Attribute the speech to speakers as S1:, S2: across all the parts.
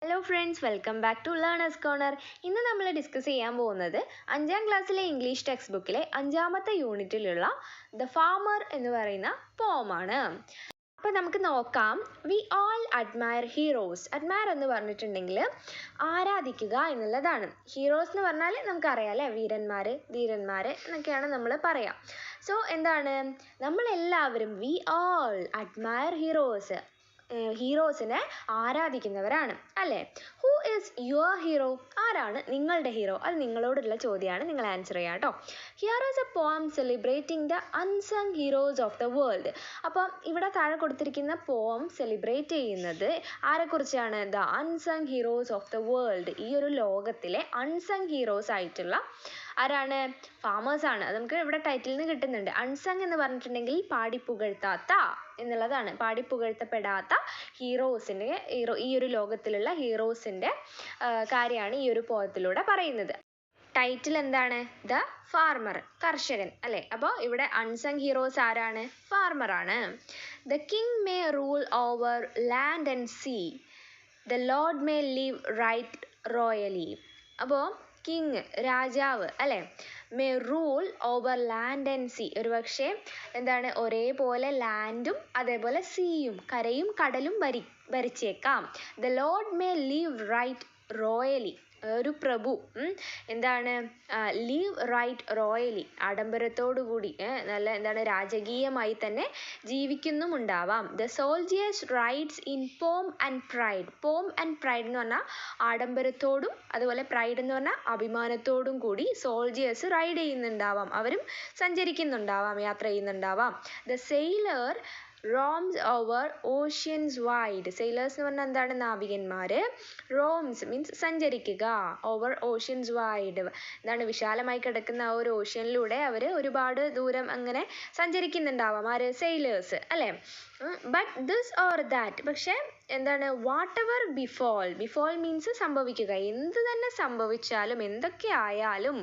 S1: Hello friends, welcome back to learners corner. ഇന്ന് നമ്മൾ discuss ചെയ്യാൻ പോകുന്നത് 5ാം ക്ലാസ്സിലെ ഇംഗ്ലീഷ് ടെക്സ്റ്റ് ബുക്കിലെ 5ാമത്തെ യൂണിറ്റിലുള്ള ദ ഫാമർ എന്ന് പറയുന്ന പോമാണ്. അപ്പോൾ നമുക്ക് നോക്കാം. We all admire heroes. Admire എന്ന് പറഞ്ഞിട്ടുണ്ടെങ്കിൽ ആരാധിക്കുക എന്നുള്ളതാണ്. ഹീറോസ് എന്ന് പറഞ്ഞാൽ നമുക്കറിയാം അല്ലേ, വീരന്മാർ, ധീരന്മാർ എന്നൊക്കെയാണ് നമ്മൾ പറയാം. സോ എന്താണ്, നമ്മളെല്ലാവരും വി ഓൾ അഡ്മയർ ഹീറോസ്, ഹീറോസിനെ ആരാധിക്കുന്നവരാണ് അല്ലേ. Who is your hero? ആരാണ് നിങ്ങളുടെ ഹീറോ? അത് നിങ്ങളോടുള്ള ചോദ്യമാണ്, നിങ്ങൾ ആൻസർ ചെയ്യാം കേട്ടോ. Here is a poem celebrating the unsung heroes of the world. അപ്പം ഇവിടെ താഴെ കൊടുത്തിരിക്കുന്ന പോം സെലിബ്രേറ്റ് ചെയ്യുന്നത് ആരെക്കുറിച്ചാണ്? The unsung heroes of the world. ഈ ഒരു ലോകത്തിലെ അൺസങ് ഹീറോസ് ആയിട്ടുള്ള ആരാണ്? ഫാമേഴ്സ് ആണ്. അത് നമുക്ക് ഇവിടെ ടൈറ്റിൽ നിന്ന് കിട്ടുന്നുണ്ട്. അൺസങ് എന്ന് പറഞ്ഞിട്ടുണ്ടെങ്കിൽ പാടിപ്പുകഴ്ത്താത്ത എന്നുള്ളതാണ്. പാടിപ്പുകഴ്ത്തപ്പെടാത്ത ഹീറോസിൻ്റെ ഈ ഒരു ലോകത്തിലുള്ള ഹീറോസിൻ്റെ കാര്യമാണ് ഈ ഒരു പോയത്തിലൂടെ പറയുന്നത്. ടൈറ്റിൽ എന്താണ്? ദ ഫാർമർ, കർഷകൻ അല്ലേ. അപ്പോൾ ഇവിടെ അൺസങ് ഹീറോസ് ആരാണ്? ഫാർമറാണ്. The king may rule over land and sea, the lord may live right royally. അപ്പോൾ കിങ്, രാജാവ് അല്ലേ, may rule over land and sea. ഒരു പക്ഷേ എന്താണ്, ഒരേപോലെ ലാൻഡും അതേപോലെ സീയും, കരയും കടലും ഭരിച്ചേക്കാം. The lord may live right royally. ഒരു പ്രഭു എന്താണ്, ലീവ് റൈറ്റ് റോയലി, ആഡംബരത്തോടു കൂടി നല്ല എന്താണ്, രാജകീയമായി തന്നെ ജീവിക്കുന്നുമുണ്ടാവാം. The soldiers rides in pomp and pride. Pomp and pride എന്ന് പറഞ്ഞാൽ ആഡംബരത്തോടും അതുപോലെ പ്രൈഡ് എന്ന് പറഞ്ഞാൽ അഭിമാനത്തോടും കൂടി സോൾജിയേഴ്സ് റൈഡ് ചെയ്യുന്നുണ്ടാവാം, അവരും സഞ്ചരിക്കുന്നുണ്ടാവാം, യാത്ര ചെയ്യുന്നുണ്ടാവാം. The sailor roams over oceans wide. Sailors എന്ന് പറഞ്ഞാൽ എന്താണ്? നാവികന്മാർ. റോംസ് മീൻസ് സഞ്ചരിക്കുക, ഓവർ ഓഷ്യൻസ് വൈഡ് എന്താണ്, വിശാലമായി കിടക്കുന്ന ആ ഒരു ഓഷ്യനിലൂടെ അവർ ഒരുപാട് ദൂരം അങ്ങനെ സഞ്ചരിക്കുന്നുണ്ടാവാം. ആര്? സെയിലേഴ്സ് അല്ലേ. ബട്ട് ദിസ് ഓർ ദാറ്റ്, പക്ഷേ എന്താണ്, whatever befall. Befall means സംഭവിക്കുക. എന്ത് തന്നെ സംഭവിച്ചാലും, എന്തൊക്കെ ആയാലും,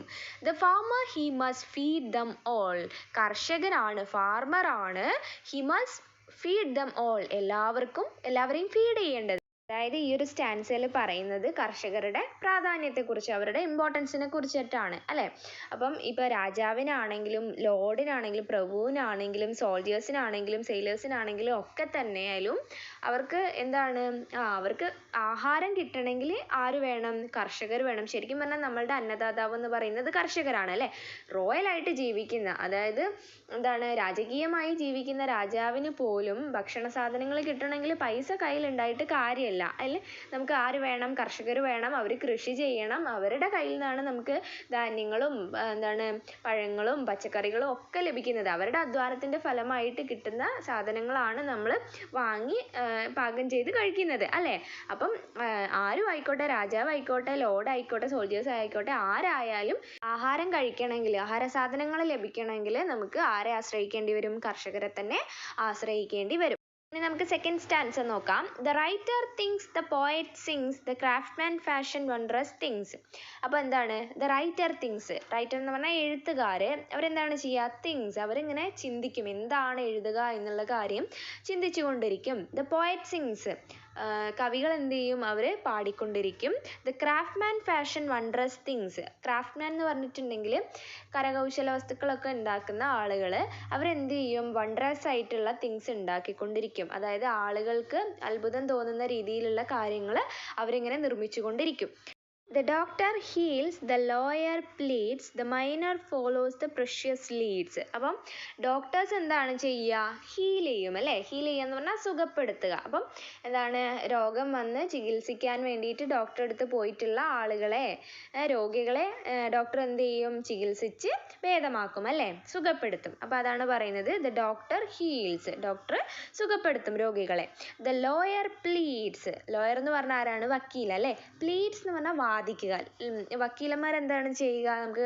S1: the farmer he must feed them all. കർഷകനാണ്, ഫാർമറാണ്, he must feed them all. എല്ലാവരെയും ഫീഡ് ചെയ്യേണ്ടത്. അതായത് ഈ ഒരു സ്റ്റാൻസയിൽ പറയുന്നത് കർഷകരുടെ പ്രാധാന്യത്തെക്കുറിച്ച്, അവരുടെ ഇമ്പോർട്ടൻസിനെ കുറിച്ചിട്ടാണ് അല്ലേ. അപ്പം ഇപ്പോൾ രാജാവിനാണെങ്കിലും ലോർഡിനാണെങ്കിലും പ്രഭുവിനാണെങ്കിലും സോൾജേഴ്സിനാണെങ്കിലും സെയിലേഴ്സിനാണെങ്കിലും ഒക്കെ തന്നെയായാലും അവർക്ക് എന്താണ്, അവർക്ക് ആഹാരം കിട്ടണമെങ്കിൽ ആര് വേണം? കർഷകർ വേണം. ശരിക്കും പറഞ്ഞാൽ നമ്മളുടെ അന്നദാതാവ് എന്ന് പറയുന്നത് കർഷകരാണ് അല്ലേ. റോയലായിട്ട് ജീവിക്കുന്ന, അതായത് എന്താണ്, രാജകീയമായി ജീവിക്കുന്ന രാജാവിന് പോലും ഭക്ഷണ സാധനങ്ങൾ കിട്ടണമെങ്കിൽ പൈസ കയ്യിലുണ്ടായിട്ട് കാര്യമില്ല അല്ലേ. നമുക്ക് ആര് വേണം? കർഷകർ വേണം. അവർ കൃഷി ചെയ്യണം. അവരുടെ കയ്യിൽ നിന്നാണ് നമുക്ക് ധാന്യങ്ങളും എന്താണ്, പഴങ്ങളും പച്ചക്കറികളും ഒക്കെ ലഭിക്കുന്നത്. അവരുടെ അധ്വാനത്തിൻ്റെ ഫലമായിട്ട് കിട്ടുന്ന സാധനങ്ങളാണ് നമ്മൾ വാങ്ങി പാകം ചെയ്ത് കഴിക്കുന്നത് അല്ലേ. അപ്പം ആരും ആയിക്കോട്ടെ, രാജാവായിക്കോട്ടെ, ലോർഡ് ആയിക്കോട്ടെ, സോൾജേഴ്സ് ആയിക്കോട്ടെ, ആരായാലും ആഹാരം കഴിക്കണമെങ്കിൽ, ആഹാര സാധനങ്ങൾ ലഭിക്കണമെങ്കിൽ നമുക്ക് ആരെ ആശ്രയിക്കേണ്ടി വരും? കർഷകരെ തന്നെ ആശ്രയിക്കേണ്ടി വരും. ഇനി നമുക്ക് സെക്കൻഡ് സ്റ്റാൻസ നോക്കാം. The writer thinks, the poet sings, the craftsman fashion wondrous things. അപ്പോൾ എന്താണ്, ദ റൈറ്റർ തിങ്സ്. റൈറ്റർ എന്ന് പറഞ്ഞാൽ എഴുത്തുകാർ. അവരെന്താണ് ചെയ്യുക? തിങ്സ്, അവരിങ്ങനെ ചിന്തിക്കും, എന്താണ് എഴുതുക എന്നുള്ള കാര്യം ചിന്തിച്ചു കൊണ്ടിരിക്കും. ദ പോയറ്റ് സിങ്സ്, കവികൾ എന്ത് ചെയ്യും? അവർ പാടിക്കൊണ്ടിരിക്കും. The craftsman fashion wondrous things. Craftsman എന്ന് പറഞ്ഞിട്ടുണ്ടെങ്കിൽ കരകൗശല വസ്തുക്കളൊക്കെ ഉണ്ടാക്കുന്ന ആളുകൾ, അവരെന്ത് ചെയ്യും? വണ്ടറസ് ആയിട്ടുള്ള തിങ്സ് ഉണ്ടാക്കിക്കൊണ്ടിരിക്കും. അതായത് ആളുകൾക്ക് അത്ഭുതം തോന്നുന്ന രീതിയിലുള്ള കാര്യങ്ങൾ അവരിങ്ങനെ നിർമ്മിച്ചുകൊണ്ടിരിക്കും. The doctor heals, the lawyer pleads, the miner follows the precious leads. അപ്പം ഡോക്ടേഴ്സ് എന്താണ് ചെയ്യുക? ഹീൽ ചെയ്യും അല്ലേ. ഹീൽ ചെയ്യുക എന്ന് പറഞ്ഞാൽ സുഖപ്പെടുത്തുക. അപ്പം എന്താണ്, രോഗം വന്ന് ചികിത്സിക്കാൻ വേണ്ടിയിട്ട് ഡോക്ടറെ അടുത്ത് പോയിട്ടുള്ള ആളുകളെ, രോഗികളെ ഡോക്ടർ എന്ത് ചെയ്യും? ചികിത്സിച്ച് ഭേദമാക്കും അല്ലേ, സുഖപ്പെടുത്തും. അപ്പോൾ അതാണ് പറയുന്നത്, ദ ഡോക്ടർ ഹീൽസ്. ഡോക്ടർ സുഖപ്പെടുത്തും രോഗികളെ. The lawyer pleads. ലോയർ എന്ന് പറഞ്ഞാൽ ആരാണ്? വക്കീൽ അല്ലേ. പ്ലീഡ്സ് എന്ന് പറഞ്ഞാൽ വാദിക്കുക. വക്കീലന്മാർ എന്താണ് ചെയ്യുക? നമുക്ക്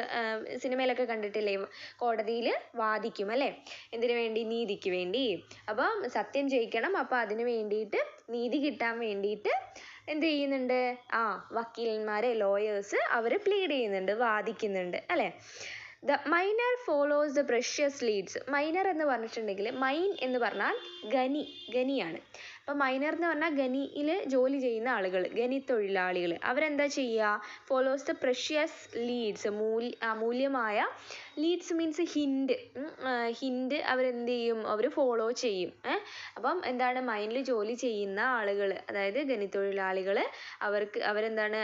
S1: സിനിമയിലൊക്കെ കണ്ടിട്ടില്ലേ, കോടതിയിൽ വാദിക്കും അല്ലേ. എന്തിനു വേണ്ടി? നീതിക്ക് വേണ്ടി. അപ്പം സത്യം ജയിക്കണം, അപ്പോൾ അതിന് വേണ്ടിയിട്ട്, നീതി കിട്ടാൻ വേണ്ടിയിട്ട് എന്ത് ചെയ്യുന്നുണ്ട്? വക്കീലന്മാരെ, ലോയേഴ്സ്, അവർ പ്ലീഡ് ചെയ്യുന്നുണ്ട്, വാദിക്കുന്നുണ്ട് അല്ലേ. The minor follows the precious leads. Minor എന്ന് പറഞ്ഞിട്ടുണ്ടെങ്കിൽ, മൈൻ എന്ന് പറഞ്ഞാൽ ഖനിയാണ്. അപ്പോൾ മൈനർ എന്ന് പറഞ്ഞാൽ ഖനിയിൽ ജോലി ചെയ്യുന്ന ആളുകൾ, ഖനി തൊഴിലാളികൾ. അവരെന്താ ചെയ്യുക? ഫോളോസ് ദ പ്രഷ്യസ് ലീഡ്സ്, അമൂല്യമായ, ലീഡ്സ് മീൻസ് ഹിൻഡ് അവരെന്ത് ചെയ്യും? അവർ ഫോളോ ചെയ്യും. അപ്പം എന്താണ്? മൈനിൽ ജോലി ചെയ്യുന്ന ആളുകൾ, അതായത് ഖനി തൊഴിലാളികൾ,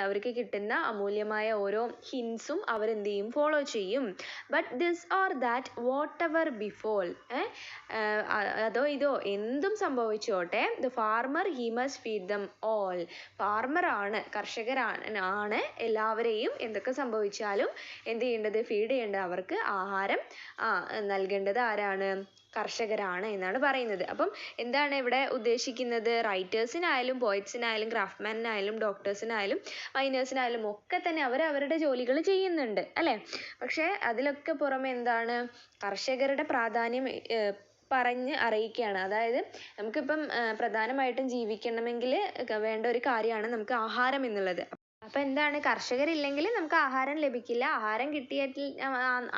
S1: അവർക്ക് കിട്ടുന്ന അമൂല്യമായ ഓരോ ഹിൻസും അവരെന്ത് ചെയ്യും? ഫോളോ ചെയ്യും. But this or that whatever befall, അതോ ഇതോ എന്തും സംഭവിച്ചോട്ടെ, the farmer he must feed them all. ഫാർമറാണ്, കർഷകരാണ് എല്ലാവരെയും എന്തൊക്കെ സംഭവിച്ചാലും എന്ത് ചെയ്യേണ്ടത്? ഫീഡ് ചെയ്യേണ്ടത്, അവർക്ക് ആഹാരം നൽകേണ്ടത് ആരാണ്? കർഷകരാണ് എന്നാണ് പറയുന്നത്. അപ്പം എന്താണ് ഇവിടെ ഉദ്ദേശിക്കുന്നത്? റൈറ്റേഴ്സിനായാലും പോയറ്റ്സിനായാലും ക്രാഫ്റ്റ്മാനായാലും ഡോക്ടേഴ്സിനായാലും മൈനേഴ്സിനായാലും ഒക്കെ തന്നെ അവരവരുടെ ജോലികൾ ചെയ്യുന്നുണ്ട് അല്ലേ? പക്ഷേ അതിലൊക്കെ പുറമെ എന്താണ്? കർഷകരുടെ പ്രാധാന്യം പറഞ്ഞ് അറിയിക്കുകയാണ്. അതായത് നമുക്കിപ്പം പ്രധാനമായിട്ടും ജീവിക്കണമെങ്കിൽ വേണ്ട ഒരു കാര്യമാണ് നമുക്ക് ആഹാരം എന്നുള്ളത്. അപ്പം എന്താണ്? കർഷകരില്ലെങ്കിൽ നമുക്ക് ആഹാരം ലഭിക്കില്ല. ആഹാരം കിട്ടിയിട്ട്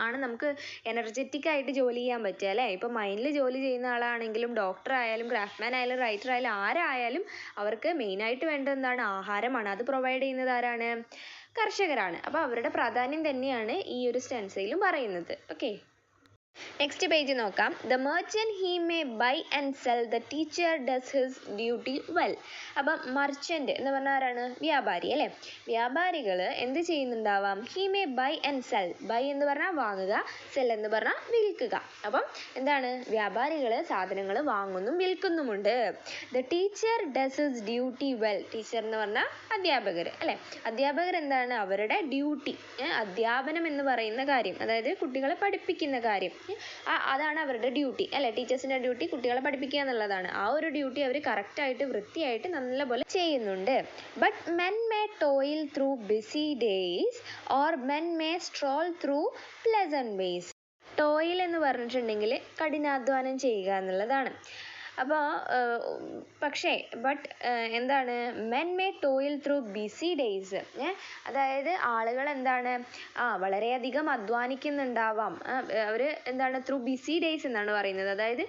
S1: ആണ് നമുക്ക് എനർജറ്റിക് ആയിട്ട് ജോലി ചെയ്യാൻ പറ്റുക അല്ലേ? ഇപ്പം മൈനിൽ ജോലി ചെയ്യുന്ന ആളാണെങ്കിലും ഡോക്ടർ ആയാലും ക്രാഫ്റ്റ്മാൻ ആയാലും റൈറ്റർ ആയാലും ആരായാലും അവർക്ക് മെയിനായിട്ട് വേണ്ടത് എന്താണ്? ആഹാരമാണ്. അത് പ്രൊവൈഡ് ചെയ്യുന്നത് ആരാണ്? കർഷകരാണ്. അപ്പോൾ അവരുടെ പ്രാധാന്യം തന്നെയാണ് ഈ ഒരു സ്റ്റെൻസയിലും പറയുന്നത്. ഓക്കെ, നെക്സ്റ്റ് പേജ് നോക്കാം. The merchant he may buy and sell, the teacher does his duty well. അപ്പം മർച്ചൻറ്റ് എന്ന് പറഞ്ഞാൽ ആരാണ്? വ്യാപാരി അല്ലേ? വ്യാപാരികൾ എന്ത് ചെയ്യുന്നുണ്ടാവാം? He may buy and sell. Buy എന്ന് പറഞ്ഞാൽ വാങ്ങുക, സെൽ എന്ന് പറഞ്ഞാൽ വിൽക്കുക. അപ്പം എന്താണ്? വ്യാപാരികൾ സാധനങ്ങൾ വാങ്ങുന്നും വിൽക്കുന്നുമുണ്ട്. The teacher does his duty well. Teacher എന്ന് പറഞ്ഞാൽ അധ്യാപകർ അല്ലേ? അധ്യാപകർ എന്താണ്? അവരുടെ ഡ്യൂട്ടി, അധ്യാപനം എന്ന് പറയുന്ന കാര്യം, അതായത് കുട്ടികളെ പഠിപ്പിക്കുന്ന കാര്യം, അതാണ് അവരുടെ ഡ്യൂട്ടി അല്ലേ? ടീച്ചേഴ്സിൻ്റെ ഡ്യൂട്ടി കുട്ടികളെ പഠിപ്പിക്കുക എന്നുള്ളതാണ്. ആ ഒരു ഡ്യൂട്ടി അവർ കറക്റ്റായിട്ട് വൃത്തിയായിട്ട് നല്ലപോലെ ചെയ്യുന്നുണ്ട്. But men may toil through busy days or men may stroll through pleasant ways. Toil എന്ന് പറഞ്ഞിട്ടുണ്ടെങ്കിൽ കഠിനാധ്വാനം ചെയ്യുക എന്നുള്ളതാണ്. അപ്പോൾ പക്ഷേ എന്താണ്? Men may toil through busy days. അതായത് ആളുകൾ എന്താണ്? വളരെയധികം അധ്വാനിക്കുന്നുണ്ടാവാം. അവർ എന്താണ്? ത്രൂ ബിസി ഡേയ്സ് എന്നാണ് പറയുന്നത്. അതായത്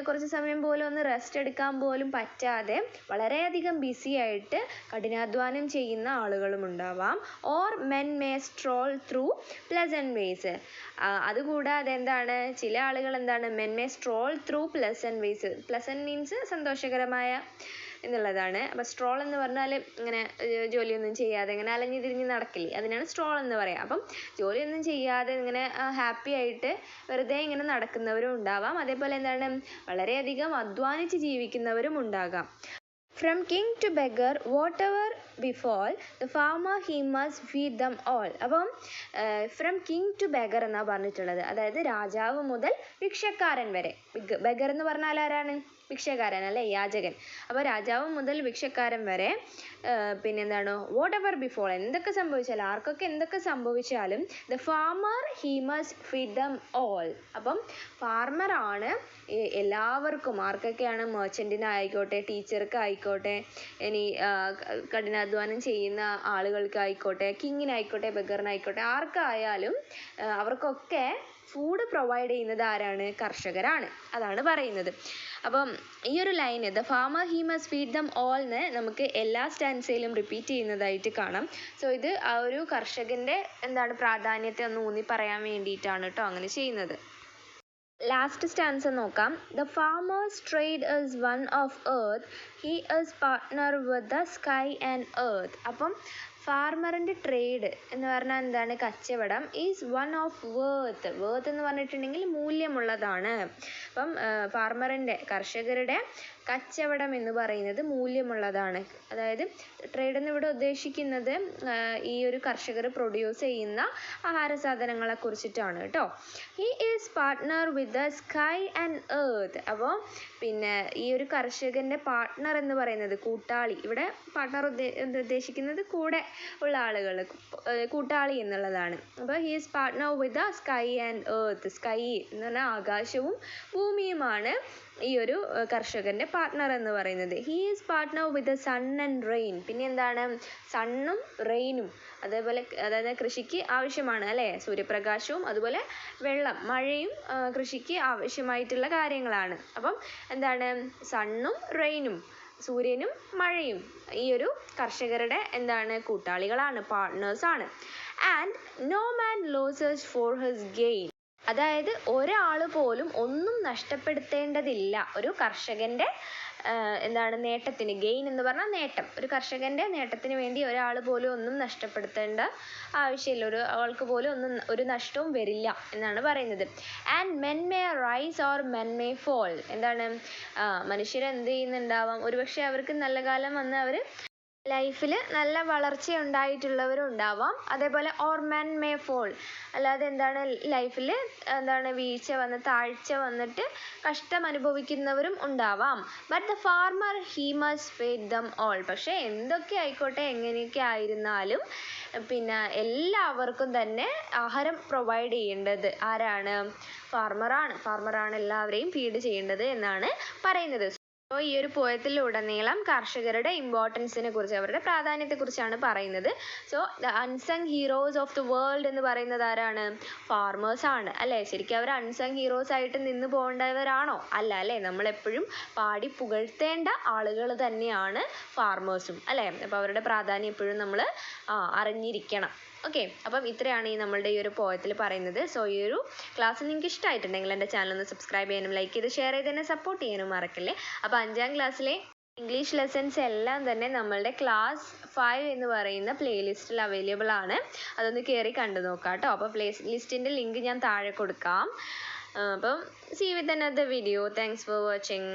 S1: കുറച്ച് സമയം പോലും ഒന്ന് റെസ്റ്റ് എടുക്കാൻ പോലും പറ്റാതെ വളരെയധികം ബിസി ആയിട്ട് കഠിനാധ്വാനം ചെയ്യുന്ന ആളുകളും ഉണ്ടാവാം. Or men may stroll through pleasant ways. അതുകൂടാതെ എന്താണ്? ചില ആളുകൾ എന്താണ്? Men may stroll through pleasant ways. Pleasant means സന്തോഷകരമായ എന്നുള്ളതാണ്. അപ്പോൾ സ്ട്രോൾ എന്ന് പറഞ്ഞാൽ ഇങ്ങനെ ജോലിയൊന്നും ചെയ്യാതെ ഇങ്ങനെ അലഞ്ഞു തിരിഞ്ഞ് നടക്കില്ലേ, അതിനാണ് സ്ട്രോൾ എന്ന് പറയുക. അപ്പം ജോലിയൊന്നും ചെയ്യാതെ ഇങ്ങനെ ഹാപ്പി ആയിട്ട് വെറുതെ ഇങ്ങനെ നടക്കുന്നവരും ഉണ്ടാവാം. അതേപോലെ എന്താണ്? വളരെയധികം അധ്വാനിച്ച് ജീവിക്കുന്നവരും ഉണ്ടാകാം. From king to beggar, whatever befall, the farmer he must feed them all. അപ്പം ഫ്രം കിങ് ടു ബെഗർ എന്നാണ് പറഞ്ഞിട്ടുള്ളത്. അതായത് രാജാവ് മുതൽ ഭിക്ഷക്കാരൻ വരെ. ബെഗർ എന്ന് പറഞ്ഞാൽ ആരാണ്? ഭിക്ഷക്കാരൻ അല്ലേ? യാചകൻ. അപ്പോൾ രാജാവ് മുതൽ ഭിക്ഷക്കാരൻ വരെ പിന്നെന്താണ്? വാട്ട് എവർ ബിഫോൾ, എന്തൊക്കെ സംഭവിച്ചാലും, ആർക്കൊക്കെ എന്തൊക്കെ സംഭവിച്ചാലും, the farmer he must feed them all. അപ്പം ഫാർമറാണ് എല്ലാവർക്കും, ആർക്കൊക്കെയാണ്? മെർച്ചൻറ്റിനായിക്കോട്ടെ, ടീച്ചർക്കായിക്കോട്ടെ, ഇനി കഠിനാധ്വാനം ചെയ്യുന്ന ആളുകൾക്കായിക്കോട്ടെ, കിങ്ങിനായിക്കോട്ടെ, ബെഗറിനായിക്കോട്ടെ, ആർക്കായാലും അവർക്കൊക്കെ ഫുഡ് പ്രൊവൈഡ് ചെയ്യുന്നത് ആരാണ്? കർഷകരാണ്. അതാണ് പറയുന്നത്. അപ്പം ഈ ഒരു line the farmer he must feed them all എന്ന് നമുക്ക് എല്ലാ സ്റ്റാൻസയിലും റിപ്പീറ്റ് ചെയ്യുന്നതായിട്ട് കാണാം. സോ ഇത് ആ ഒരു കർഷകൻ്റെ എന്താണ് പ്രാധാന്യത്തെ ഒന്ന് ഊന്നി പറയാൻ വേണ്ടിയിട്ടാണ് കേട്ടോ അങ്ങനെ ചെയ്യുന്നത്. ലാസ്റ്റ് സ്റ്റാൻസ നോക്കാം. The farmers trade is one of earth, he is partner with the sky and earth. അപ്പം ഫാർമറിൻ്റെ ട്രേഡ് എന്ന് പറഞ്ഞാൽ എന്താണ്? കച്ചവടം. ഈസ് വൺ ഓഫ് വേർത്ത്. വേർത്ത് എന്ന് പറഞ്ഞിട്ടുണ്ടെങ്കിൽ മൂല്യമുള്ളതാണ്. അപ്പം ഫാർമറിൻ്റെ, കർഷകരുടെ കച്ചവടം എന്ന് പറയുന്നത് മൂല്യമുള്ളതാണ്. അതായത് ട്രേഡ് എന്നിവിടെ ഉദ്ദേശിക്കുന്നത് ഈ ഒരു കർഷകർ പ്രൊഡ്യൂസ് ചെയ്യുന്ന ആഹാര സാധനങ്ങളെ കുറിച്ചിട്ടാണ് കേട്ടോ. He is partner with the sky and earth. അപ്പോൾ പിന്നെ ഈ ഒരു കർഷകൻ്റെ പാർട്ട്ണർ എന്ന് പറയുന്നത് കൂട്ടാളി. ഇവിടെ പാർട്ട്ണർ ഉദ്ദേശിക്കുന്നത് കൂടെ ഉള്ള ആളുകൾ, കൂട്ടാളി എന്നുള്ളതാണ്. അപ്പോൾ he is partner with the sky and earth. Sky എന്ന് പറഞ്ഞാൽ ആകാശവും ഭൂമിയുമാണ് ഈ ഒരു കർഷകൻ്റെ പാർട്ട്ണർ എന്ന് പറയുന്നത്. He is partner with the sun and rain. പിന്നെ എന്താണ്? സണ്ണും റെയിനും അതേപോലെ, അതായത് കൃഷിക്ക് ആവശ്യമാണ് അല്ലേ? സൂര്യപ്രകാശവും അതുപോലെ വെള്ളം, മഴയും കൃഷിക്ക് ആവശ്യമായിട്ടുള്ള കാര്യങ്ങളാണ്. അപ്പം എന്താണ്? സണ്ണും റെയിനും സൂര്യനും മഴയും ഈ ഒരു കർഷകരുടെ എന്താണ് കൂട്ടാളികളാണ്, പാർട്ട്നേഴ്സാണ്. And no man loses for his gain. അതായത് ഒരാൾ പോലും ഒന്നും നഷ്ടപ്പെടുത്തേണ്ടതില്ല ഒരു കർഷകൻ്റെ എന്താണ് നേട്ടത്തിന്. ഗെയിൻ എന്ന് പറഞ്ഞാൽ നേട്ടം. ഒരു കർഷകൻ്റെ നേട്ടത്തിന് വേണ്ടി ഒരാൾ പോലും ഒന്നും നഷ്ടപ്പെടുത്തേണ്ട ആവശ്യമില്ല. ആൾക്ക് പോലും ഒരു നഷ്ടവും വരില്ല എന്നാണ് പറയുന്നത്. And men may rise or men may fall. എന്താണ് മനുഷ്യർ എന്ത് ചെയ്യുന്നുണ്ടാവാം, ഒരുപക്ഷെ അവർക്ക് നല്ല കാലം വന്ന് അവർ ലൈഫിൽ നല്ല വളർച്ച ഉണ്ടായിട്ടുള്ളവരും ഉണ്ടാവാം. അതേപോലെ ഓർ മെൻ മേ ഫോൾ, അല്ലാതെ എന്താണ് ലൈഫിൽ എന്താണ് വീഴ്ച വന്ന് താഴ്ച വന്നിട്ട് കഷ്ടം അനുഭവിക്കുന്നവരും ഉണ്ടാവാം. But the farmer he must feed them all. പക്ഷേ എന്തൊക്കെ ആയിക്കോട്ടെ, എങ്ങനെയൊക്കെ ആയിരുന്നാലും പിന്നെ എല്ലാവർക്കും തന്നെ ആഹാരം പ്രൊവൈഡ് ചെയ്യേണ്ടത് ആരാണ്? ഫാർമറാണ് എല്ലാവരെയും ഫീഡ് ചെയ്യേണ്ടത് എന്നാണ് പറയുന്നത്. അപ്പോൾ ഈ ഒരു പോയത്തിലുടനീളം കർഷകരുടെ ഇമ്പോർട്ടൻസിനെ കുറിച്ച്, അവരുടെ പ്രാധാന്യത്തെക്കുറിച്ചാണ് പറയുന്നത്. So the unsung heroes of the world എന്ന് പറയുന്നത് ആരാണ്? ഫാർമേഴ്സ് ആണ് അല്ലേ? ശരിക്കും അവർ അൺസങ് ഹീറോസ് ആയിട്ട് നിന്ന് പോകേണ്ടവരാണോ? അല്ല അല്ലേ? നമ്മളെപ്പോഴും പാടി പുകഴ്ത്തേണ്ട ആളുകൾ തന്നെയാണ് ഫാർമേഴ്സും അല്ലേ? അപ്പോൾ അവരുടെ പ്രാധാന്യം എപ്പോഴും നമ്മൾ അറിഞ്ഞിരിക്കണം. ഓക്കെ, അപ്പം ഇത്രയാണ് നമ്മളുടെ ഈ ഒരു പോയത്തിൽ പറയുന്നത്. സോ ഈ ഒരു ക്ലാസ് നിങ്ങൾക്ക് ഇഷ്ടമായിട്ടുണ്ടെങ്കിൽ എൻ്റെ ചാനൽ ഒന്ന് സബ്സ്ക്രൈബ് ചെയ്യാനും ലൈക്ക് ചെയ്ത് ഷെയർ ചെയ്ത് തന്നെ സപ്പോർട്ട് ചെയ്യാനും മറക്കല്ലേ. അപ്പോൾ 5ാം ക്ലാസ്സിലെ ഇംഗ്ലീഷ് ലെസൺസ് എല്ലാം തന്നെ നമ്മളുടെ ക്ലാസ് 5 എന്ന് പറയുന്ന പ്ലേലിസ്റ്റിൽ അവൈലബിൾ ആണ്. അതൊന്ന് കയറി കണ്ടു നോക്കാം കേട്ടോ. അപ്പോൾ പ്ലേ ലിസ്റ്റിൻ്റെ ലിങ്ക് ഞാൻ താഴെ കൊടുക്കാം. അപ്പം see you with another video. Thanks for watching.